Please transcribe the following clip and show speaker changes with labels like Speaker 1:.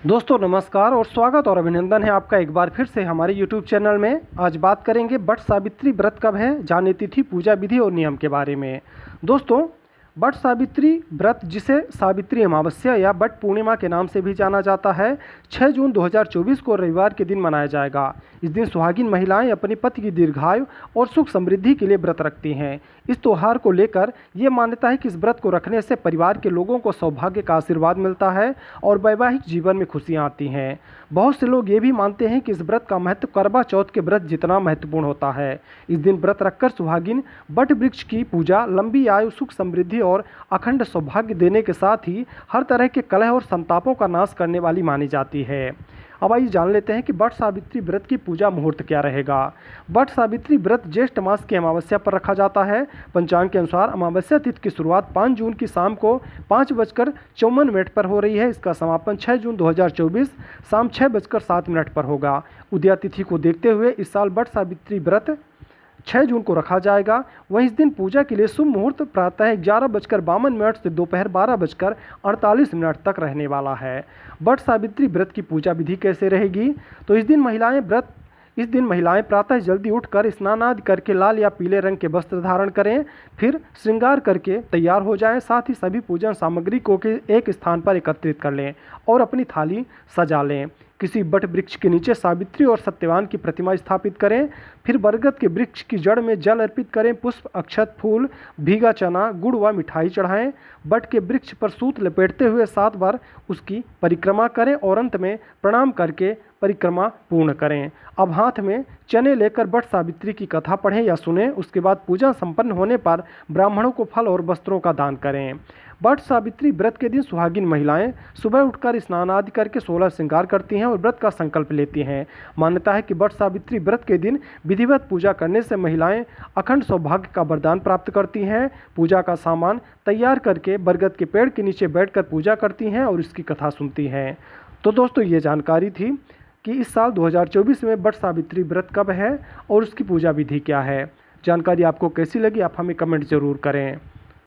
Speaker 1: दोस्तों नमस्कार और स्वागत और अभिनंदन है आपका एक बार फिर से हमारे YouTube चैनल में। आज बात करेंगे बट सावित्री व्रत कब है, जाने तिथि, पूजा विधि और नियम के बारे में। दोस्तों बट सावित्री व्रत, जिसे सावित्री अमावस्या या बट पूर्णिमा के नाम से भी जाना जाता है, 6 जून 2024 को रविवार के दिन मनाया जाएगा। इस दिन सुहागिन महिलाएं अपने पति की दीर्घायु और सुख समृद्धि के लिए व्रत रखती हैं। इस त्यौहार को लेकर ये मान्यता है कि इस व्रत को रखने से परिवार के लोगों को सौभाग्य का आशीर्वाद मिलता है और वैवाहिक जीवन में खुशियाँ आती हैं। बहुत से लोग ये भी मानते हैं कि इस व्रत का महत्व करवा चौथ के व्रत जितना महत्वपूर्ण होता है। इस दिन व्रत रखकर सुहागिन बट वृक्ष की पूजा लंबी आयु, सुख समृद्धि और अखंड सौभाग्य देने के साथ ही हर तरह के कलह और संतापों का नाश करने वाली मानी जाती है। अब आइए जान लेते हैं कि बट सावित्री व्रत की पूजा मुहूर्त क्या रहेगा। बट सावित्री व्रत ज्येष्ठ मास की अमावस्या पर रखा जाता है। पंचांग के अनुसार अमावस्या तिथि की शुरुआत 5 जून की शाम को 5:54 पर हो रही है। इसका समापन 6 जून 2024 शाम 6:07 पर होगा। उदया तिथि को देखते हुए इस साल बट सावित्री व्रत 6 जून को रखा जाएगा। वहीं इस दिन पूजा के लिए शुभ मुहूर्त प्रातः 11:52 से दोपहर 12:48 तक रहने वाला है। बट सावित्री व्रत की पूजा विधि कैसे रहेगी? तो इस दिन महिलाएं प्रातः जल्दी उठकर स्नान आदि करके लाल या पीले रंग के वस्त्र धारण करें, फिर श्रृंगार करके तैयार हो जाएं। साथ ही सभी पूजन सामग्री को एक स्थान पर एकत्रित कर लें और अपनी थाली सजा लें। किसी बट वृक्ष के नीचे सावित्री और सत्यवान की प्रतिमा स्थापित करें। फिर बरगद के वृक्ष की जड़ में जल अर्पित करें। पुष्प, अक्षत, फूल, भीगा चना, गुड़ व मिठाई चढ़ाएं। बट के वृक्ष पर सूत लपेटते हुए 7 बार उसकी परिक्रमा करें और अंत में प्रणाम करके परिक्रमा पूर्ण करें। अब हाथ में चने लेकर बट सावित्री की कथा पढ़ें या सुनें। उसके बाद पूजा संपन्न होने पर ब्राह्मणों को फल और वस्त्रों का दान करें। बट सावित्री व्रत के दिन सुहागिन महिलाएं सुबह उठकर स्नान आदि करके 16 श्रृंगार करती हैं और व्रत का संकल्प लेती हैं। मान्यता है कि बट सावित्री व्रत के दिन विधिवत पूजा करने से महिलाएं अखंड सौभाग्य का वरदान प्राप्त करती हैं। पूजा का सामान तैयार करके बरगद के पेड़ के नीचे बैठकर पूजा करती हैं और इसकी कथा सुनती हैं। तो दोस्तों ये जानकारी थी कि इस साल 2024 में बट सावित्री व्रत कब है और उसकी पूजा विधि क्या है। जानकारी आपको कैसी लगी, आप हमें कमेंट ज़रूर करें।